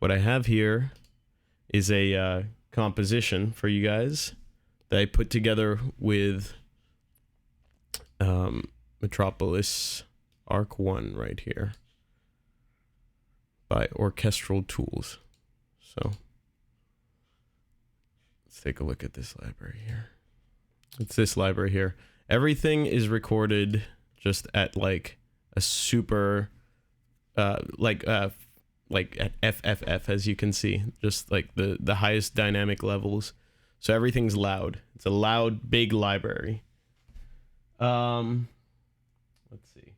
what I have here is a composition for you guys that I put together with Metropolis Ark 1 right here by Orchestral Tools. So let's take a look at this library here. It's this library here. Everything is recorded just at like a super like at FFF, as you can see, just like the highest dynamic levels. So everything's loud. It's a loud, big library. Let's see.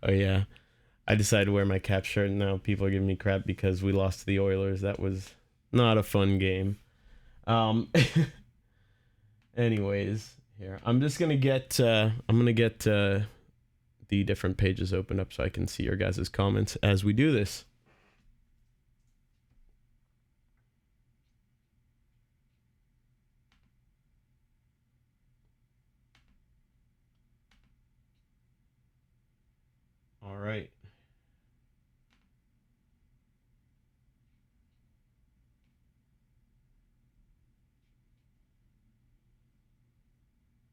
Oh yeah, I decided to wear my cap shirt, and now people are giving me crap because we lost to the Oilers. That was not a fun game. Anyways, here I'm just gonna get the different pages opened up so I can see your guys' comments as we do this. All right.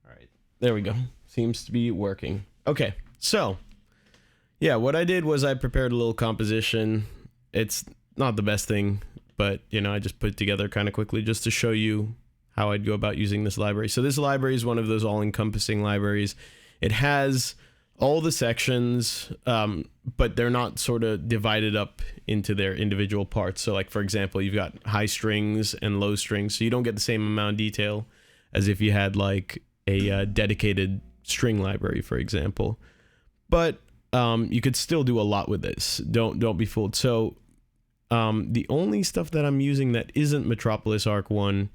All right. There we go. Seems to be working. Okay. So, yeah, what I did was I prepared a little composition. It's not the best thing, but, you know, I just put it together kind of quickly just to show you how I'd go about using this library. So this library is one of those all-encompassing libraries. It has all the sections, but they're not sort of divided up into their individual parts. So, like, for example, you've got high strings and low strings, so you don't get the same amount of detail as if you had, like, a dedicated string library, for example. But you could still do a lot with this. Don't be fooled. So the only stuff that I'm using that isn't Metropolis Ark 1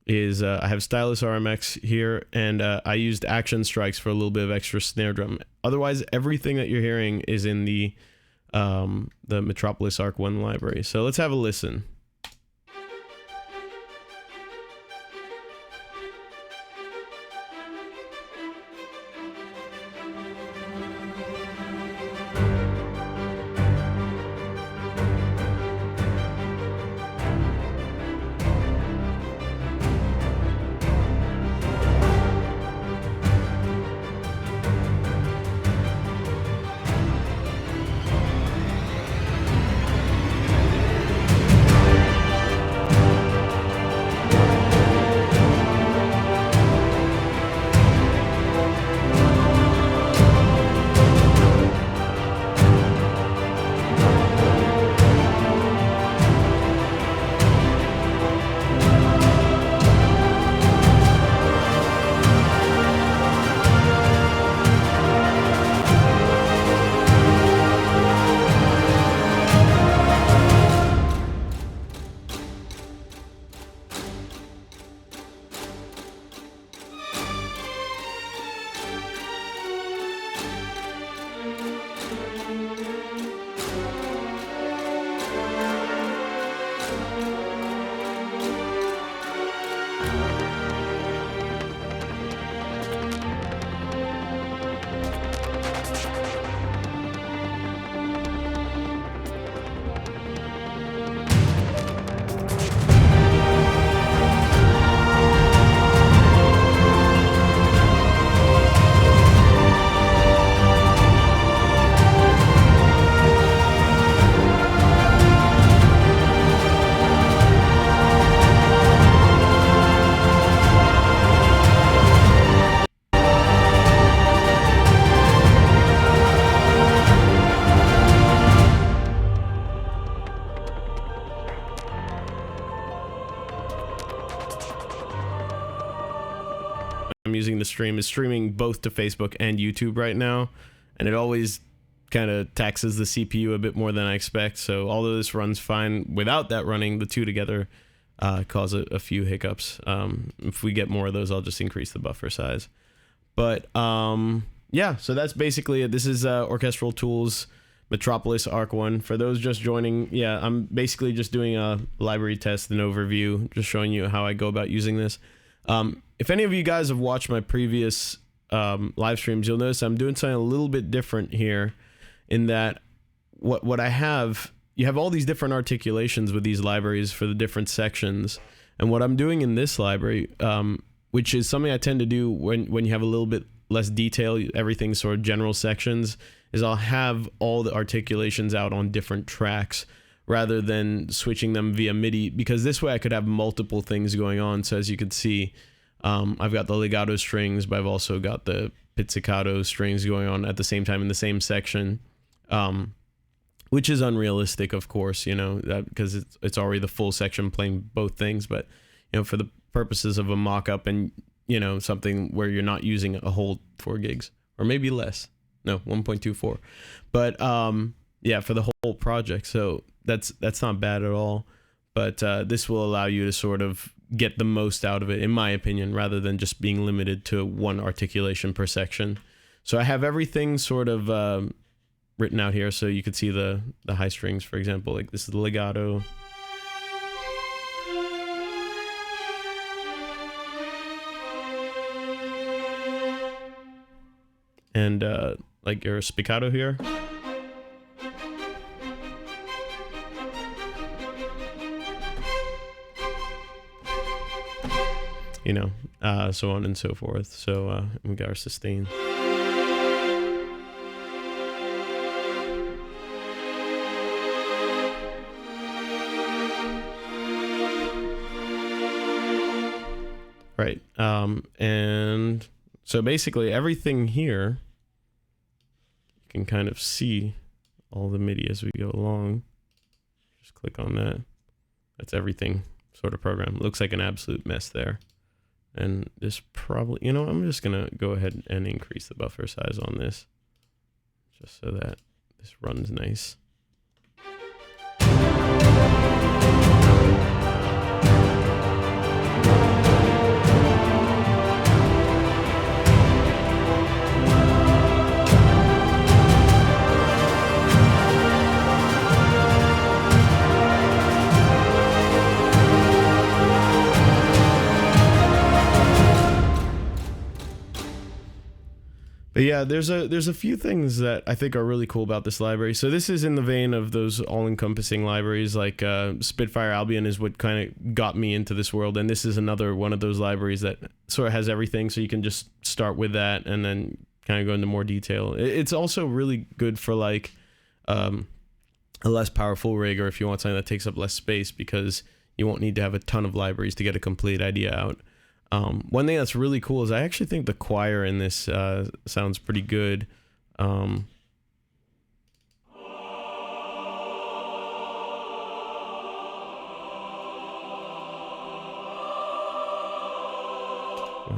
is I have Stylus RMX here, and I used Action Strikes for a little bit of extra snare drum. Otherwise, everything that you're hearing is in the Metropolis Ark 1 library. So let's have a listen. I'm using the stream is streaming both to Facebook and YouTube right now, and it always kind of taxes the CPU a bit more than I expect. So although this runs fine without that running, the two together cause a few hiccups. If we get more of those, I'll just increase the buffer size. But yeah, so that's basically it. This is Orchestral Tools Metropolis Ark 1. For those just joining, yeah, I'm basically just doing a library test and overview, just showing you how I go about using this. If any of you guys have watched my previous live streams, you'll notice I'm doing something a little bit different here, in that what I have, you have all these different articulations with these libraries for the different sections. And what I'm doing in this library, which is something I tend to do when you have a little bit less detail, everything's sort of general sections, is I'll have all the articulations out on different tracks rather than switching them via MIDI, because this way I could have multiple things going on. So as you can see, I've got the legato strings, but I've also got the pizzicato strings going on at the same time in the same section, which is unrealistic, of course, you know, because it's already the full section playing both things. But, you know, for the purposes of a mock-up and, you know, something where you're not using a whole 4 gigs, or maybe less, no, 1.24. But yeah, for the whole project. So that's not bad at all. But this will allow you to sort of get the most out of it, in my opinion, rather than just being limited to one articulation per section. So I have everything sort of written out here, so you could see the high strings, for example. Like this is the legato. And like your spiccato here. You know, so on and so forth. So we got our sustain. Right. And so basically everything here, you can kind of see all the MIDI as we go along. Just click on that. That's everything sort of program. Looks like an absolute mess there. And this probably, you know, I'm just going to go ahead and increase the buffer size on this just so that this runs nice. But yeah, there's a few things that I think are really cool about this library. So this is in the vein of those all-encompassing libraries, like Spitfire Albion is what kind of got me into this world, and this is another one of those libraries that sort of has everything, so you can just start with that and then kind of go into more detail. It's also really good for like a less powerful rig, or if you want something that takes up less space, because you won't need to have a ton of libraries to get a complete idea out. One thing that's really cool is I actually think the choir in this sounds pretty good. I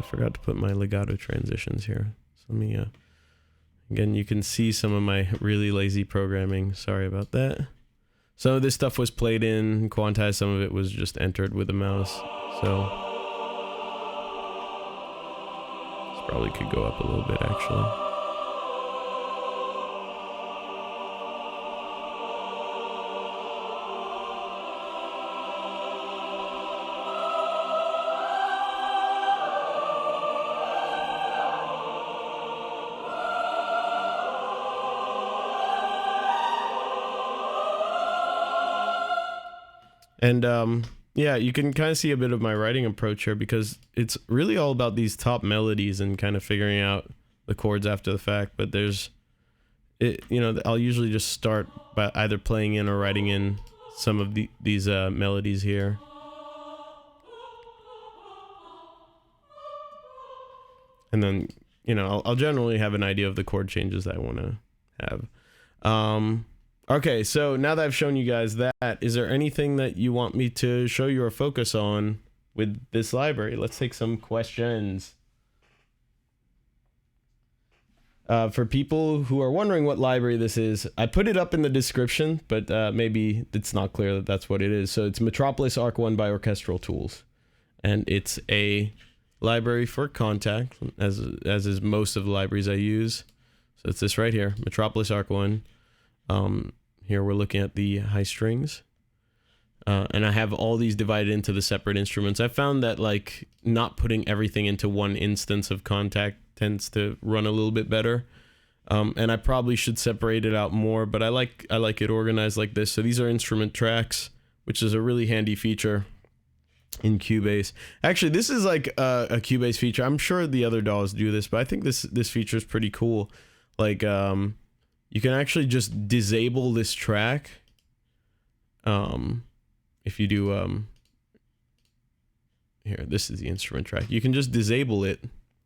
forgot to put my legato transitions here. So let me, again, you can see some of my really lazy programming. Sorry about that. Some of this stuff was played in quantized, some of it was just entered with a mouse. So probably could go up a little bit, actually. And yeah, you can kind of see a bit of my writing approach here, because it's really all about these top melodies and kind of figuring out the chords after the fact. But there's, you know, I'll usually just start by either playing in or writing in some of these melodies here. And then, you know, I'll generally have an idea of the chord changes that I want to have. Okay, so now that I've shown you guys that, is there anything that you want me to show you or focus on with this library? Let's take some questions. For people who are wondering what library this is, I put it up in the description, but maybe it's not clear that that's what it is. So it's Metropolis Ark 1 by Orchestral Tools. And it's a library for Kontakt, as is most of the libraries I use. So it's this right here, Metropolis Ark 1. Here we're looking at the high strings, and I have all these divided into the separate instruments. I found that like not putting everything into one instance of Kontakt tends to run a little bit better. And I probably should separate it out more, but I like it organized like this. So these are instrument tracks, which is a really handy feature in Cubase. Actually, this is like a Cubase feature. I'm sure the other DAWs do this, but I think this feature is pretty cool. Like you can actually just disable this track. If you do here, this is the instrument track. You can just disable it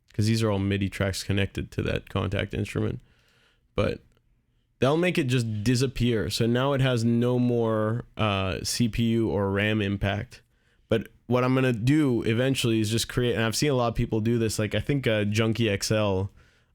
because these are all MIDI tracks connected to that contact instrument. But that'll make it just disappear. So now it has no more CPU or RAM impact. But what I'm gonna do eventually is just create, and I've seen a lot of people do this. Like I think Junkie XL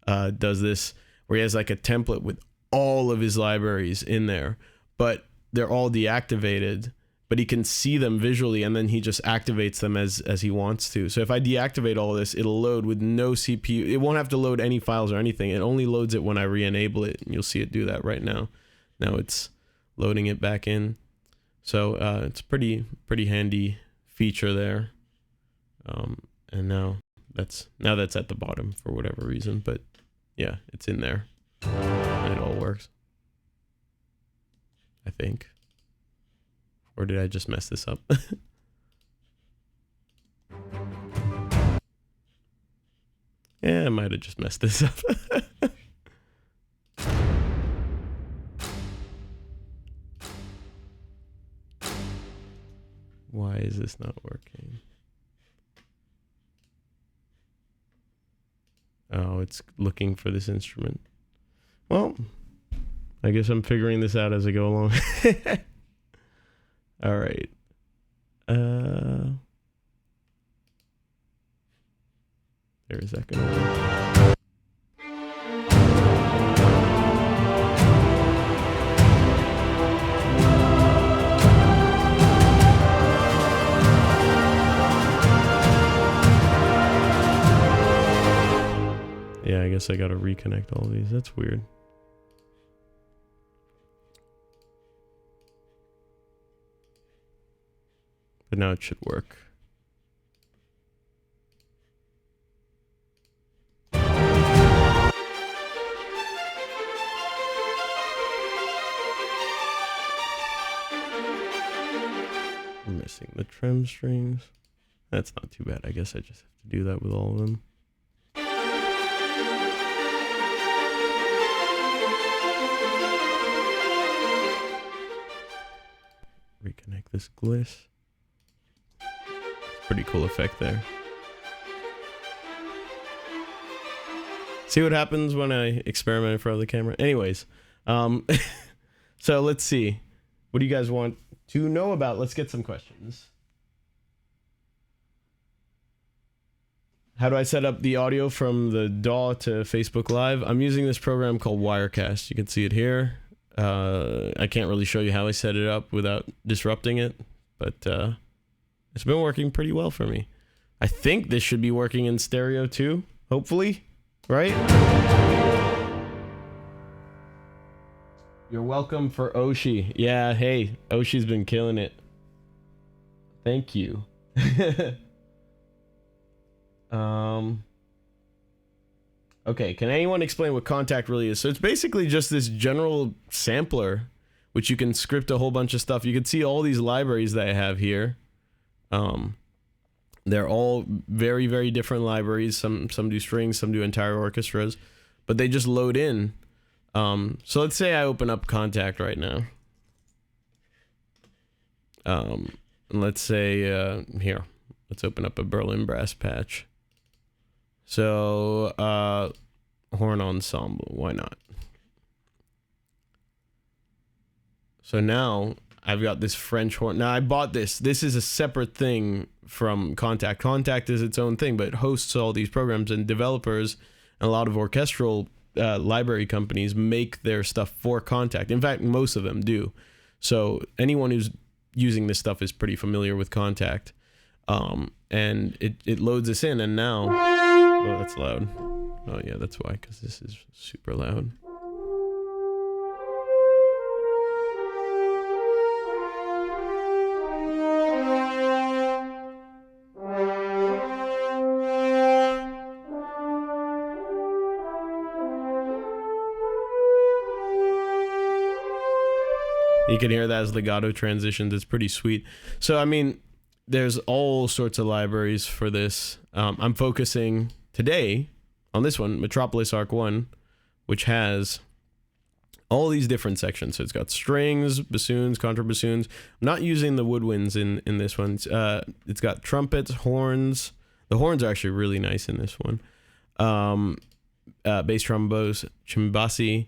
does this, where he has like a template with all of his libraries in there, but they're all deactivated. But he can see them visually, and then he just activates them as he wants to. So if I deactivate all this, it'll load with no CPU. It won't have to load any files or anything. It only loads it when I re-enable it, and you'll see it do that right now. Now it's loading it back in. So it's pretty handy feature there. And now that's at the bottom for whatever reason, but yeah, it's in there. And it all works, I think. Or did I just mess this up? Yeah, I might have just messed this up. Why is this not working? Oh, it's looking for this instrument. Well, I guess I'm figuring this out as I go along. All right. There's that going on. Yeah, I guess I gotta reconnect all these. That's weird. But now it should work. I'm missing the trim strings. That's not too bad. I guess I just have to do that with all of them. Reconnect this gliss. Pretty cool effect there. See what happens when I experiment in front of the camera. Anyways, so let's see. What do you guys want to know about? Let's get some questions. How do I set up the audio from the DAW to Facebook Live? I'm using this program called Wirecast. You can see it here. I can't really show you how I set it up without disrupting it, but it's been working pretty well for me. I think this should be working in stereo too, hopefully, right? You're welcome for Oshi. Yeah, hey, Oshi's been killing it. Thank you. Okay, can anyone explain what Contact really is? So it's basically just this general sampler, which you can script a whole bunch of stuff. You can see all these libraries that I have here. They're all very, very different libraries. Some do strings, some do entire orchestras, but they just load in. So let's say I open up Contact right now. And let's say, here, let's open up a Berlin brass patch. So, horn ensemble, why not? So now I've got this French horn. Now I bought this. This is a separate thing from Contact. Contact is its own thing, but it hosts all these programs, and developers and a lot of orchestral library companies make their stuff for Contact. In fact, most of them do. So anyone who's using this stuff is pretty familiar with Contact. And it loads this in, and now... Oh, that's loud. Oh yeah, that's why, because this is super loud. You can hear that as legato transitions. It's pretty sweet. So, I mean, there's all sorts of libraries for this. I'm focusing today on this one, Metropolis Ark 1, which has all these different sections. So it's got strings, bassoons, contrabassoons. I'm not using the woodwinds in this one. It's got trumpets, horns. The horns are actually really nice in this one. Bass trombones, chimbassi,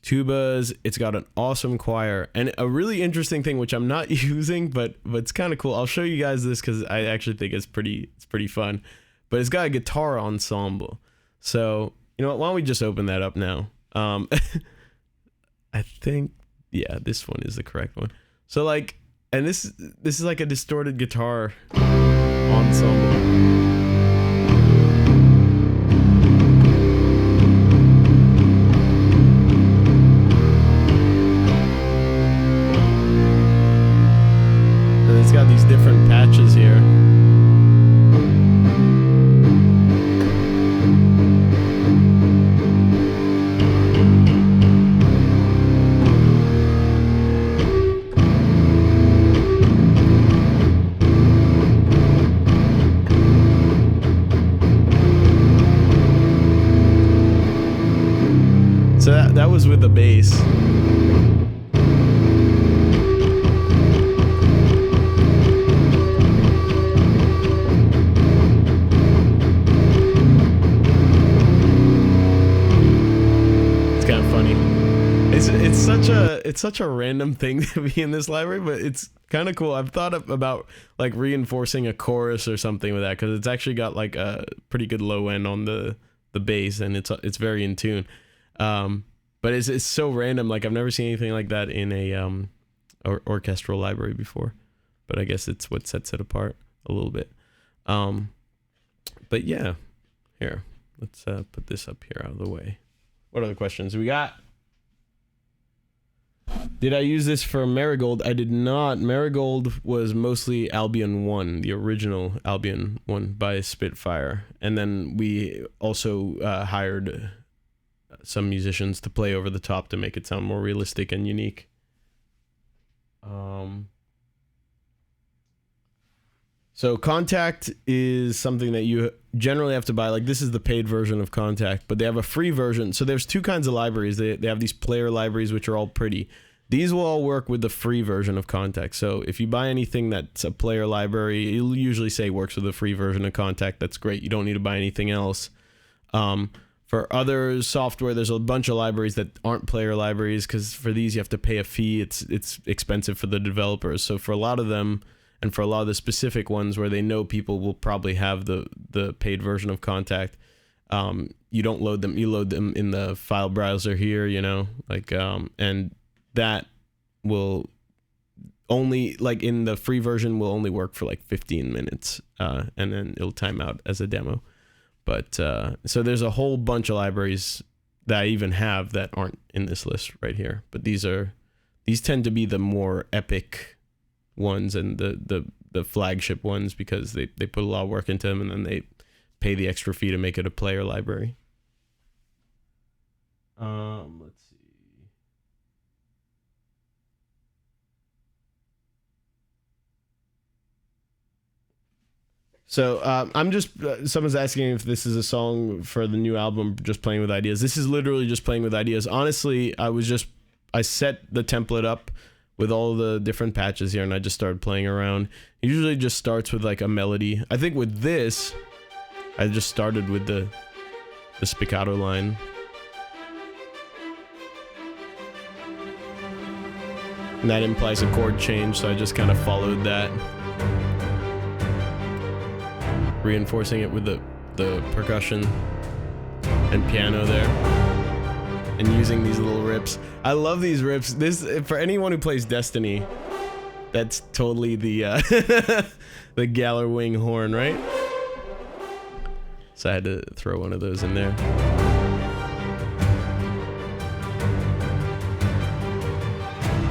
tubas. It's got an awesome choir and a really interesting thing which I'm not using, but it's kind of cool. I'll show you guys this because I actually think it's pretty fun. But it's got a guitar ensemble. So you know what? Why don't we just open that up now? I think yeah, this one is the correct one. So like, and this is like a distorted guitar ensemble. Got these different patches here. So that was with the bass. It's such a random thing to be in this library, but it's kind of cool. I've thought about like reinforcing a chorus or something with that because it's actually got like a pretty good low end on the bass and it's very in tune. But it's so random. Like I've never seen anything like that in a orchestral library before. But I guess it's what sets it apart a little bit. But yeah, here, let's put this up here out of the way. What other questions we got? Did I use this for Marigold? I did not. Marigold was mostly Albion 1, the original Albion 1 by Spitfire. And then we also hired some musicians to play over the top to make it sound more realistic and unique. So Contact is something that you generally have to buy. Like this is the paid version of Contact, but they have a free version. So there's two kinds of libraries. They have these player libraries, which are all pretty. These will all work with the free version of Contact. So if you buy anything that's a player library, it'll usually say works with the free version of Contact. That's great. You don't need to buy anything else. For other software, there's a bunch of libraries that aren't player libraries because for these you have to pay a fee. It's expensive for the developers. So for a lot of them, and for a lot of the specific ones where they know people will probably have the paid version of Contact, you don't load them. You load them in the file browser here, you know, like, and that will only, like in the free version, will only work for like 15 minutes, and then it'll time out as a demo. But so there's a whole bunch of libraries that I even have that aren't in this list right here. But these tend to be the more epic ones and the flagship ones because they put a lot of work into them and then they pay the extra fee to make it a player library. Let's see. So I'm just someone's asking if this is a song for the new album, Just Playing with Ideas. This is literally just playing with ideas. Honestly, I set the template up with all the different patches here and I just started playing around. It usually just starts with like a melody. I think with this, I just started with the spiccato line. And that implies a chord change, so I just kind of followed that. Reinforcing it with the percussion and piano there. And using these little rips. I love these rips. This, for anyone who plays Destiny, that's totally the the Galler Wing horn, right? So I had to throw one of those in there.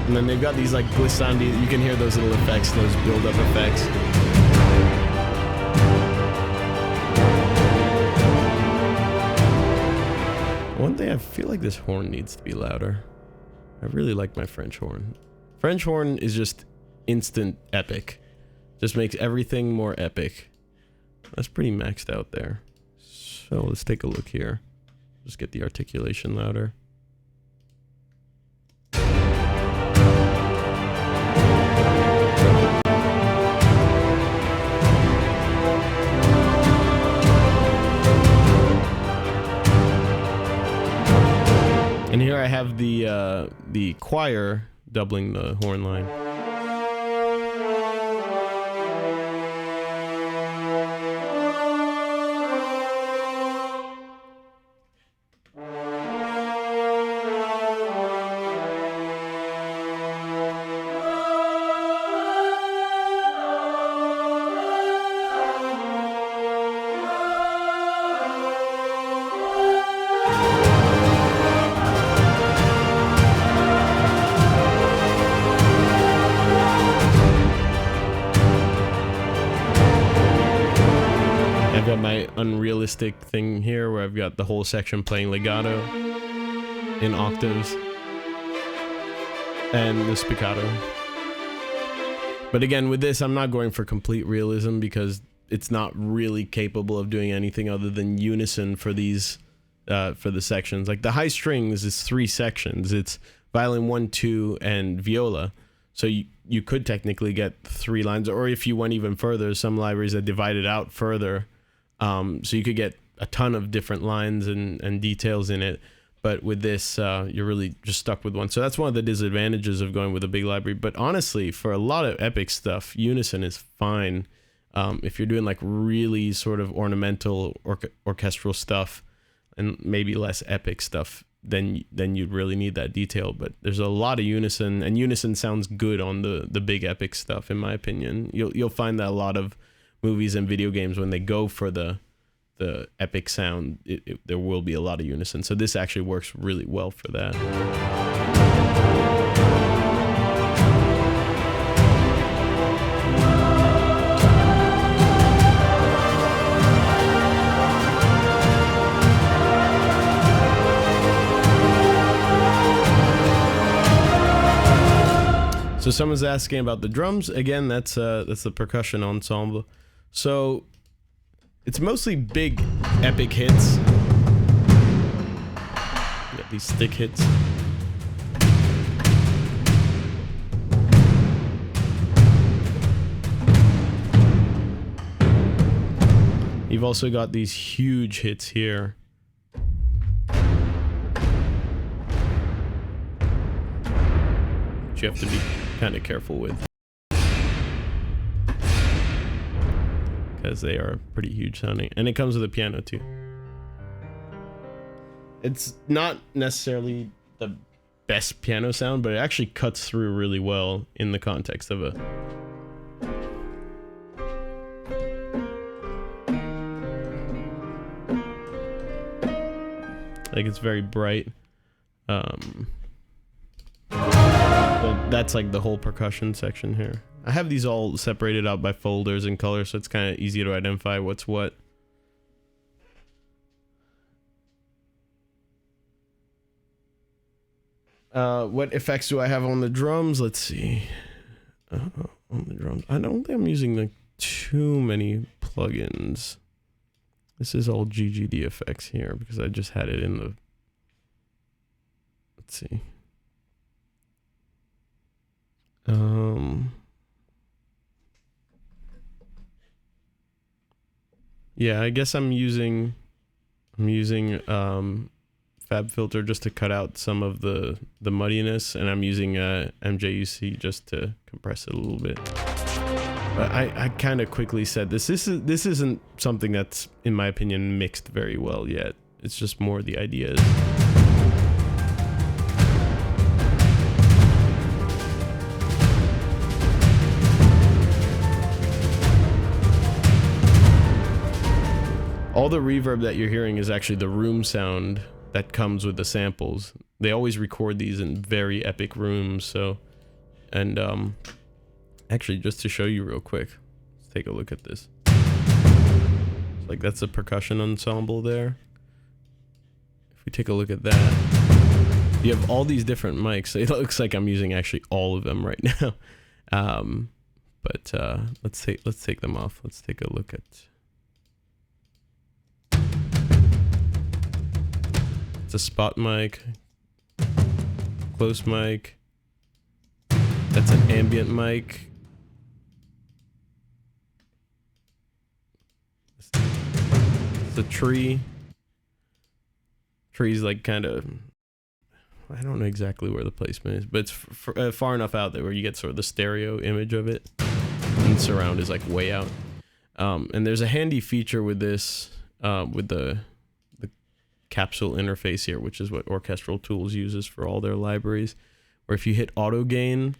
And then they've got these like glissandi, you can hear those little effects, those build-up effects. One thing, I feel like this horn needs to be louder. I really like my French horn. French horn is just instant epic. Just makes everything more epic. That's pretty maxed out there. So let's take a look here. Just get the articulation louder. And here I have the choir doubling the horn line. I've got my unrealistic thing here where I've got the whole section playing legato in octaves and the spiccato. But again, with this, I'm not going for complete realism because it's not really capable of doing anything other than unison for these, for the sections. Like the high strings is 3 sections. It's violin 1, 2, and viola. So you could technically get 3 lines, or if you went even further, some libraries that divide it out further. So you could get a ton of different lines and details in it, but with this, you're really just stuck with one. So that's one of the disadvantages of going with a big library. But honestly, for a lot of epic stuff, unison is fine. If you're doing like really sort of ornamental orchestral stuff and maybe less epic stuff, then you'd really need that detail. But there's a lot of unison, and unison sounds good on the big epic stuff, in my opinion. You'll find that a lot of movies and video games, when they go for the epic sound, there will be a lot of unison. So this actually works really well for that. So someone's asking about the drums. Again, that's the percussion ensemble. So it's mostly big epic hits. You got these stick hits. You've also got these huge hits here. Which you have to be kind of careful with, because they are pretty huge sounding, and it comes with a piano too. It's not necessarily the best piano sound, but it actually cuts through really well in the context of a like, it's very bright. But that's like the whole percussion section here. I have these all separated out by folders and colors, so it's kind of easy to identify what's what. What effects do I have on the drums? Let's see. On the drums, I don't think I'm using like too many plugins. This is all GGD effects here because I just had it in the. Let's see. Yeah, I guess I'm using FabFilter just to cut out some of the muddiness, and I'm using MJUC just to compress it a little bit. But I kind of quickly said this isn't something that's, in my opinion, mixed very well yet. It's just more the ideas. All the reverb that you're hearing is actually the room sound that comes with the samples. They always record these in very epic rooms, so, and actually, just to show you real quick, let's take a look at this. Like, that's a percussion ensemble there. If we take a look at that, You have all these different mics. It looks like I'm using actually all of them right now. But let's take them off. Let's take a look at. It's a spot mic, close mic. That's an ambient mic. It's a tree. Tree's like kind of, I don't know exactly where the placement is, but it's far enough out there where you get sort of the stereo image of it. And surround is like way out. And there's a handy feature with this, with the capsule interface here, which is what Orchestral Tools uses for all their libraries, where if you hit auto gain,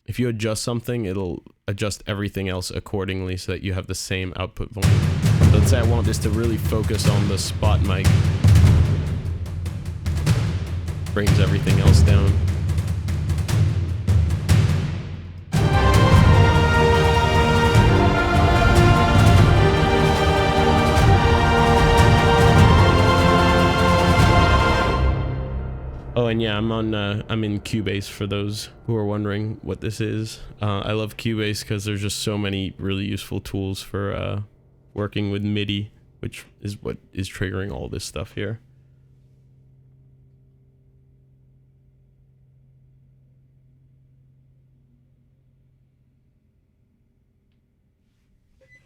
if you adjust something, it'll adjust everything else accordingly so that you have the same output volume. So let's say I want this to really focus on the spot mic. Brings everything else down. Oh, and yeah, I'm in Cubase for those who are wondering what this is. I love Cubase because there's just so many really useful tools for working with MIDI, which is what is triggering all this stuff here.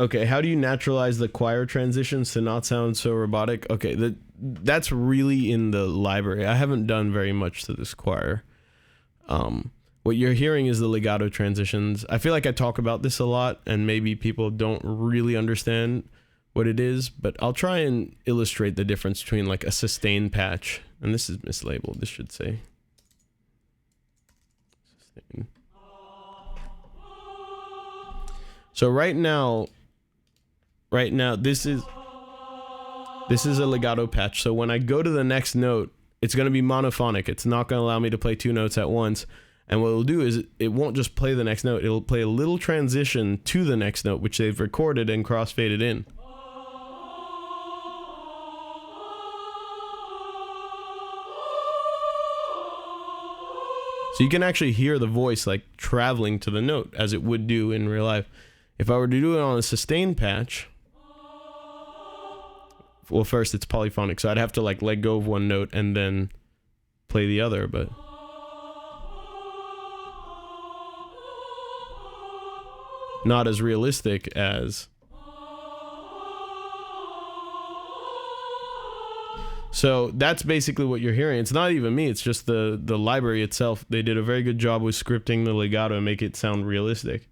Okay, how do you naturalize the choir transitions to not sound so robotic? Okay, that's really in the library. I haven't done very much to this choir. What you're hearing is the legato transitions. I feel like I talk about this a lot, and maybe people don't really understand what it is, but I'll try and illustrate the difference between like a sustain patch, and this is mislabeled. This should say sustain. So right now, this is a legato patch. So when I go to the next note, it's going to be monophonic. It's not going to allow me to play two notes at once. And what it'll do is it won't just play the next note. It'll play a little transition to the next note, which they've recorded and crossfaded in. So you can actually hear the voice like traveling to the note as it would do in real life. If I were to do it on a sustain patch, well, first it's polyphonic, so I'd have to like let go of one note and then play the other, but not as realistic as. So that's basically what you're hearing. It's not even me, it's just the library itself. They did a very good job with scripting the legato and make it sound realistic.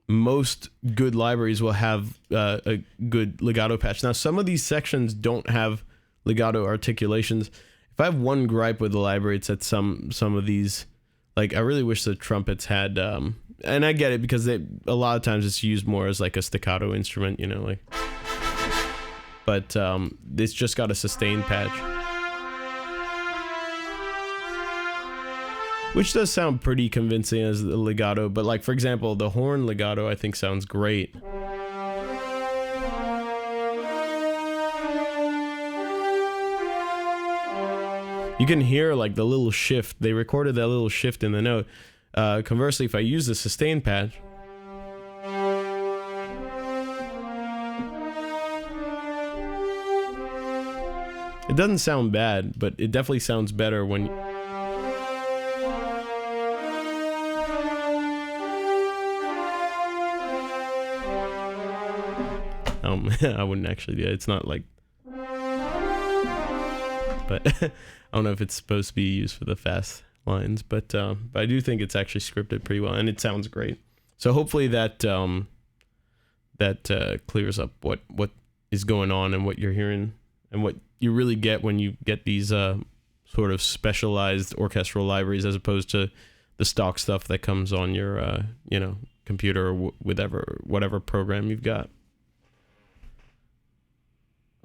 Most good libraries will have a good legato patch. Now, some of these sections don't have legato articulations. If I have one gripe with the library, it's that some of these, like, I really wish the trumpets had, and I get it because a lot of times it's used more as like a staccato instrument, you know, like, but it's just got a sustain patch, which does sound pretty convincing as the legato, but like, for example, the horn legato I think sounds great. You can hear like the little shift. They recorded that little shift in the note. Conversely, if I use the sustain patch, it doesn't sound bad, but it definitely sounds better when I wouldn't actually do it. It's not like, but I don't know if it's supposed to be used for the fast lines, but I do think it's actually scripted pretty well, and it sounds great. So hopefully that clears up what is going on and what you're hearing and what you really get when you get these sort of specialized orchestral libraries as opposed to the stock stuff that comes on your computer or whatever program you've got.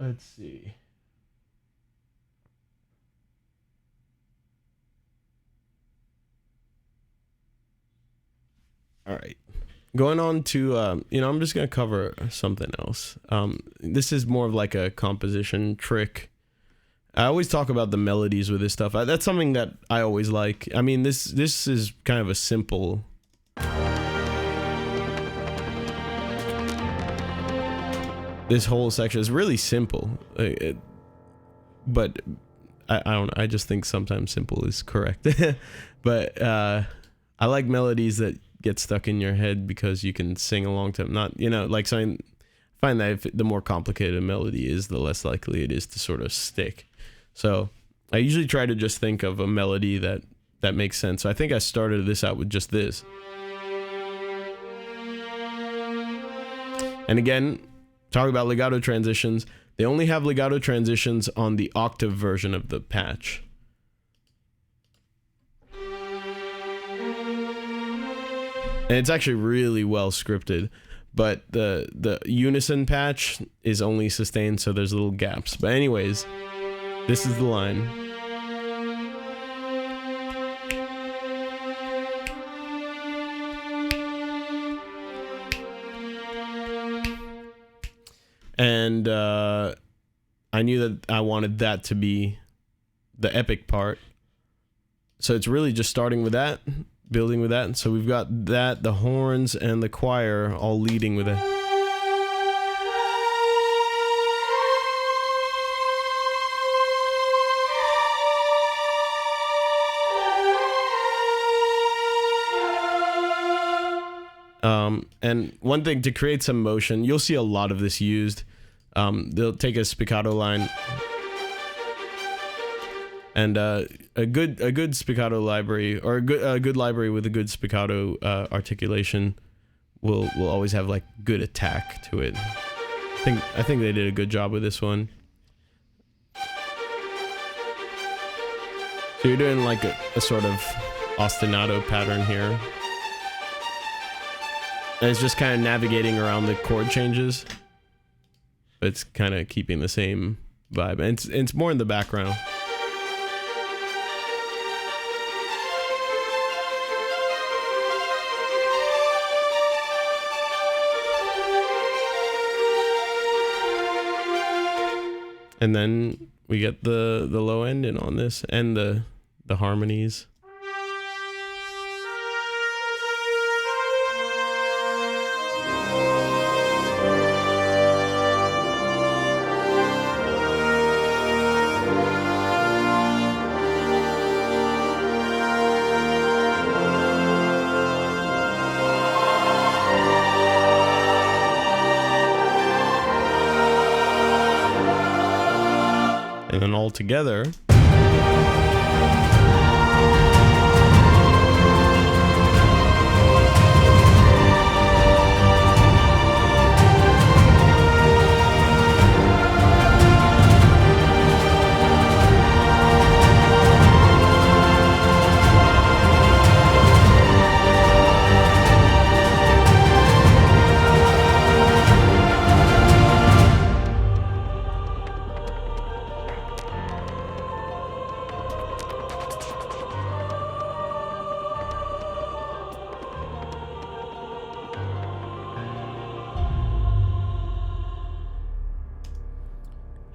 Let's see. All right. Going on to, I'm just going to cover something else. This is more of like a composition trick. I always talk about the melodies with this stuff. That's something that I always like. I mean, this is kind of a simple. This whole section is really simple, but I don't. I just think sometimes simple is correct. But I like melodies that get stuck in your head because you can sing along to them. Not, you know, like something. I find that if the more complicated a melody is, the less likely it is to sort of stick. So I usually try to just think of a melody that makes sense. So I think I started this out with just this. And again, talking about legato transitions, they only have legato transitions on the octave version of the patch. And it's actually really well scripted, but the unison patch is only sustained, so there's little gaps. But anyways, this is the line. And I knew that I wanted that to be the epic part. So it's really just starting with that, building with that. And so we've got that, the horns, and the choir all leading with it. And one thing to create some motion, you'll see a lot of this used. They'll take a spiccato line, and a good spiccato library, or a good library with a good spiccato articulation will always have like good attack to it. I think they did a good job with this one. So you're doing like a sort of ostinato pattern here. And it's just kind of navigating around the chord changes. But it's kind of keeping the same vibe. And it's more in the background. And then we get the low end in on this and the harmonies. And then all together.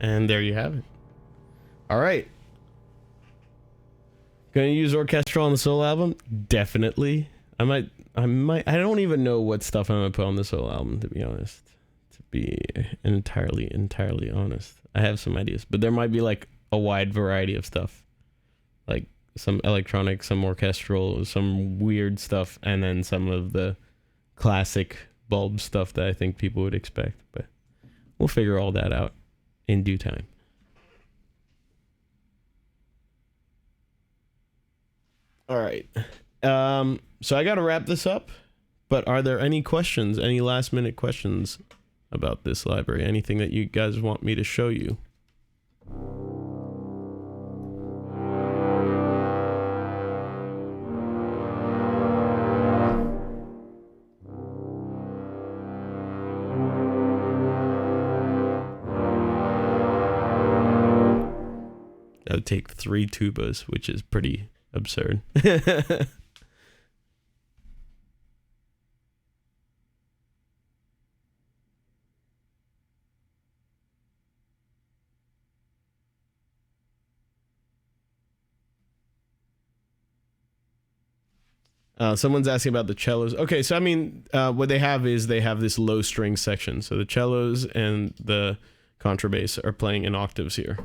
And there you have it. All right. Gonna use orchestral on the solo album? Definitely. I might. I don't even know what stuff I'm gonna put on the solo album, to be honest. To be entirely honest, I have some ideas, but there might be like a wide variety of stuff, like some electronic, some orchestral, some weird stuff, and then some of the classic bulb stuff that I think people would expect. But we'll figure all that out in due time. All right. So I got to wrap this up, but are there any questions, any last minute questions about this library? Anything that you guys want me to show you? That would take 3 tubas, which is pretty absurd. Someone's asking about the cellos. Okay, so I mean, what they have is they have this low string section. So the cellos and the contrabass are playing in octaves here.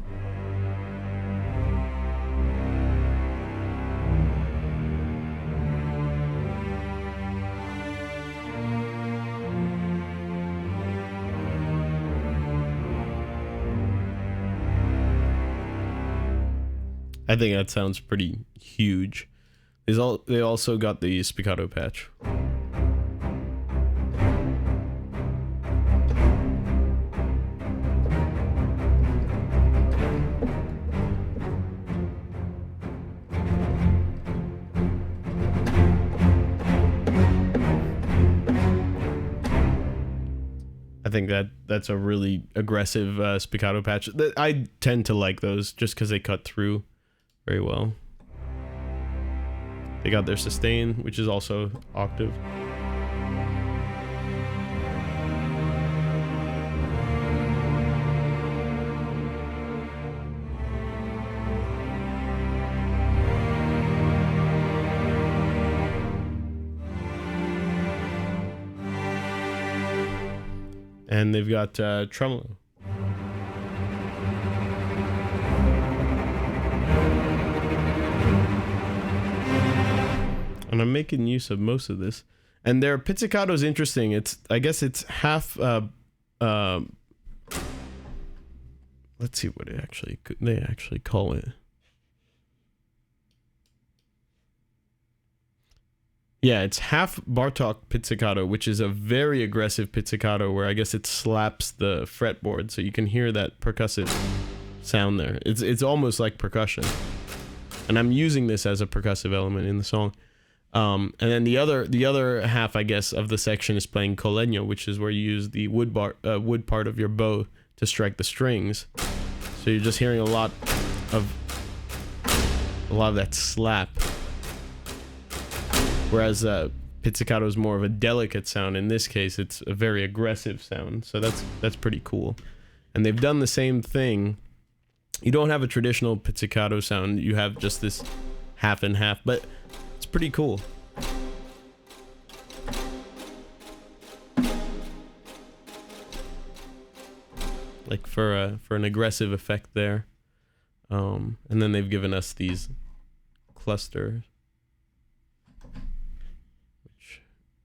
I think that sounds pretty huge. They also got the spiccato patch. I think that's a really aggressive spiccato patch. I tend to like those just because they cut through very well. They got their sustain, which is also octave. And they've got tremolo. And I'm making use of most of this. And their pizzicato is interesting. I guess it's half. Let's see what they actually call it. Yeah, it's half Bartok pizzicato, which is a very aggressive pizzicato where I guess it slaps the fretboard, so you can hear that percussive sound there. It's almost like percussion. And I'm using this as a percussive element in the song. And then the other half, I guess, of the section is playing colegno, which is where you use the wood part of your bow to strike the strings. So you're just hearing a lot of that slap. Whereas pizzicato is more of a delicate sound. In this case, it's a very aggressive sound. So that's pretty cool. And they've done the same thing. You don't have a traditional pizzicato sound. You have just this half and half, but it's pretty cool. Like for an aggressive effect there. And then they've given us these clusters.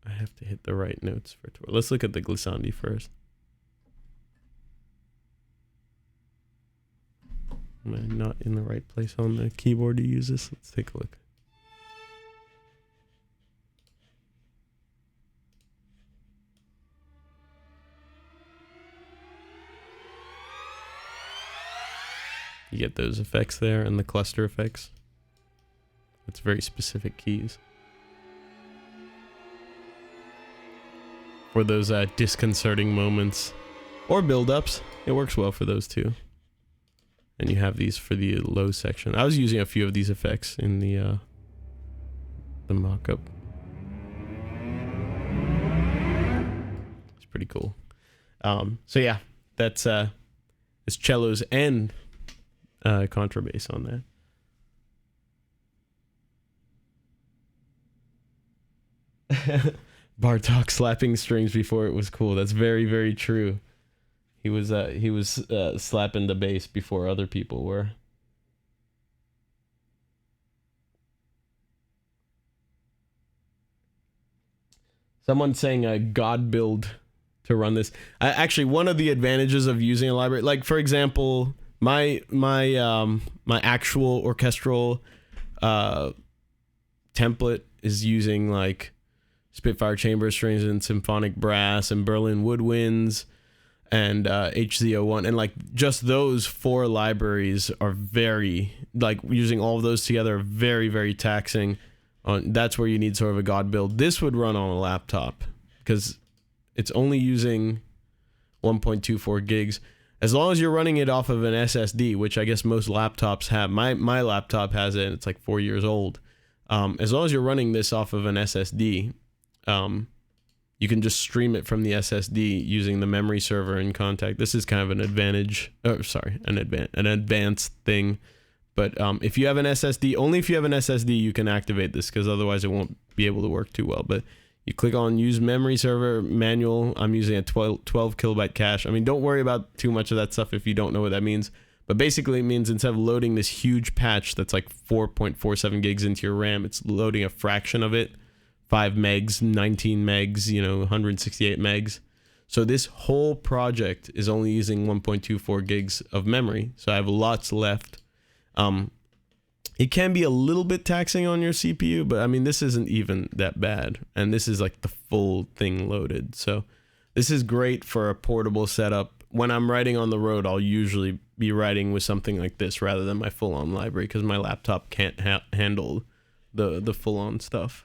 I have to hit the right notes for tour. Let's look at the glissandi first. Am I not in the right place on the keyboard to use this? Let's take a look. You get those effects there and the cluster effects. It's very specific keys. For those disconcerting moments or build-ups, it works well for those too. And you have these for the low section. I was using a few of these effects in the mock-up. It's pretty cool. So yeah, that's it's cellos and contrabass on that. Bartok slapping strings before it was cool. That's very, very true. He was slapping the bass before other people were. Someone's saying a God build to run this. Actually, one of the advantages of using a library, like for example, my actual orchestral template is using like Spitfire chamber strings and symphonic brass and Berlin woodwinds and HZ01, and like just those 4 libraries are very, like using all of those together, very, very taxing. That's where you need sort of a God build. This would run on a laptop because it's only using 1.24 gigs. As long as you're running it off of an SSD, which I guess most laptops have. My laptop has it, and it's like 4 years old. As long as you're running this off of an SSD, you can just stream it from the SSD using the memory server in Contact. This is kind of an advantage. An advanced thing. But if you have an SSD, only if you have an SSD, you can activate this, because otherwise it won't be able to work too well. But you click on use memory server manual. I'm using a 12 kilobyte cache. I mean, don't worry about too much of that stuff if you don't know what that means. But basically it means instead of loading this huge patch that's like 4.47 gigs into your RAM, it's loading a fraction of it, 5 megs, 19 megs, you know, 168 megs. So this whole project is only using 1.24 gigs of memory. So I have lots left. It can be a little bit taxing on your CPU, but I mean, this isn't even that bad. And this is like the full thing loaded. So this is great for a portable setup. When I'm writing on the road, I'll usually be writing with something like this rather than my full-on library because my laptop can't handle the full-on stuff.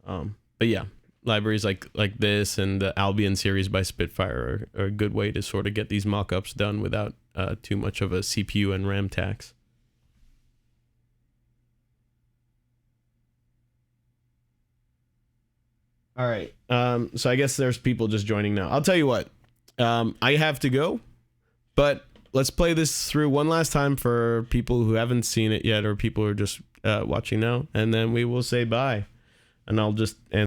But yeah, libraries like this and the Albion series by Spitfire are a good way to sort of get these mock-ups done without too much of a CPU and RAM tax. All right. So I guess there's people just joining now. I'll tell you what. I have to go, but let's play this through one last time for people who haven't seen it yet or people who are just watching now, and then we will say bye. And I'll just end.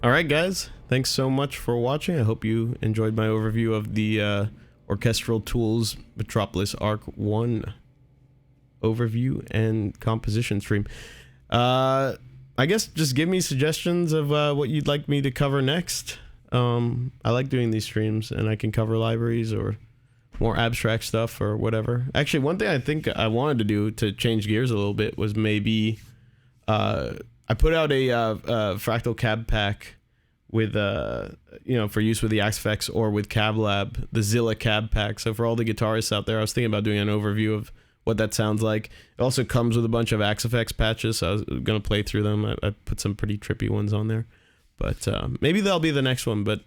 Alright guys, thanks so much for watching. I hope you enjoyed my overview of the Orchestral Tools Metropolis Ark 1 overview and composition stream. I guess just give me suggestions of what you'd like me to cover next. I like doing these streams and I can cover libraries or more abstract stuff or whatever. Actually, one thing I think I wanted to do to change gears a little bit was maybe I put out a fractal cab pack with you know, for use with the Axe or with CabLab, the Zilla cab pack. So for all the guitarists out there, I was thinking about doing an overview of what that sounds like. It also comes with a bunch of Axe patches, so I was gonna play through them. I put some pretty trippy ones on there, but maybe that'll be the next one. But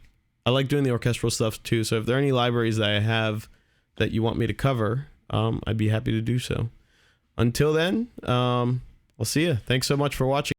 I like doing the orchestral stuff too, so if there are any libraries that I have that you want me to cover, I'd be happy to do so. Until then, I'll see you. Thanks so much for watching.